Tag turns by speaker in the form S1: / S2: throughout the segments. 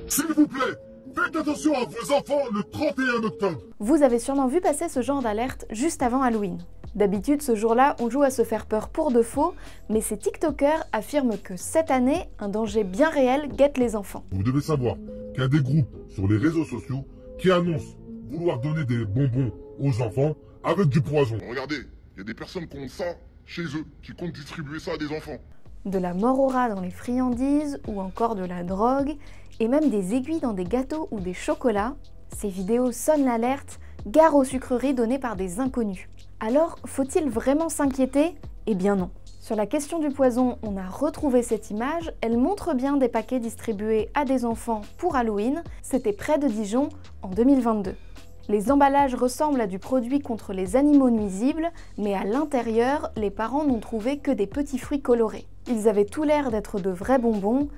S1: S'il vous plaît, faites attention à vos enfants le 31 octobre.
S2: Vous avez sûrement vu passer ce genre d'alerte juste avant Halloween. D'habitude, ce jour-là, on joue à se faire peur pour de faux, mais ces TikTokers affirment que cette année, un danger bien réel guette les enfants.
S1: Vous devez savoir qu'il y a des groupes sur les réseaux sociaux qui annoncent vouloir donner des bonbons aux enfants avec du poison.
S3: Regardez, il y a des personnes qui ont ça chez eux, qui comptent distribuer ça à des enfants.
S2: De la mort au rat dans les friandises, ou encore de la drogue, et même des aiguilles dans des gâteaux ou des chocolats, ces vidéos sonnent l'alerte, gare aux sucreries données par des inconnus. Alors, faut-il vraiment s'inquiéter? Eh bien non. Sur la question du poison, on a retrouvé cette image, elle montre bien des paquets distribués à des enfants pour Halloween, c'était près de Dijon en 2022. Les emballages ressemblent à du produit contre les animaux nuisibles, mais à l'intérieur, les parents n'ont trouvé que des petits fruits colorés. Ils avaient tout l'air d'être de vrais bonbons,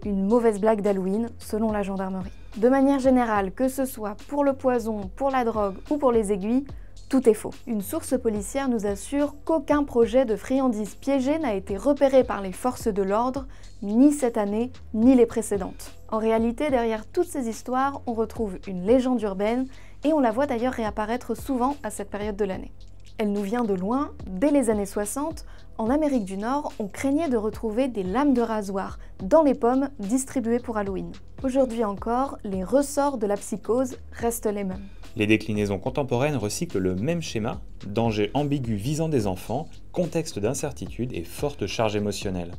S2: une mauvaise blague d'Halloween, selon la gendarmerie. De manière générale, que ce soit pour le poison, pour la drogue ou pour les aiguilles, tout est faux. Une source policière nous assure qu'aucun projet de friandises piégées n'a été repéré par les forces de l'ordre, ni cette année, ni les précédentes. En réalité, derrière toutes ces histoires, on retrouve une légende urbaine, et on la voit d'ailleurs réapparaître souvent à cette période de l'année. Elle nous vient de loin, dès les années 60, en Amérique du Nord, on craignait de retrouver des lames de rasoir dans les pommes distribuées pour Halloween. Aujourd'hui encore, les ressorts de la psychose restent les mêmes.
S4: Les déclinaisons contemporaines recyclent le même schéma, danger ambigu visant des enfants, contexte d'incertitude et forte charge émotionnelle.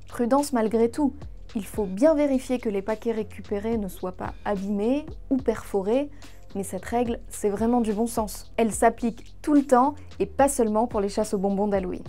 S2: Prudence malgré tout, il faut bien vérifier que les paquets récupérés ne soient pas abîmés ou perforés, mais cette règle, c'est vraiment du bon sens. Elle s'applique tout le temps et pas seulement pour les chasses aux bonbons d'Halloween.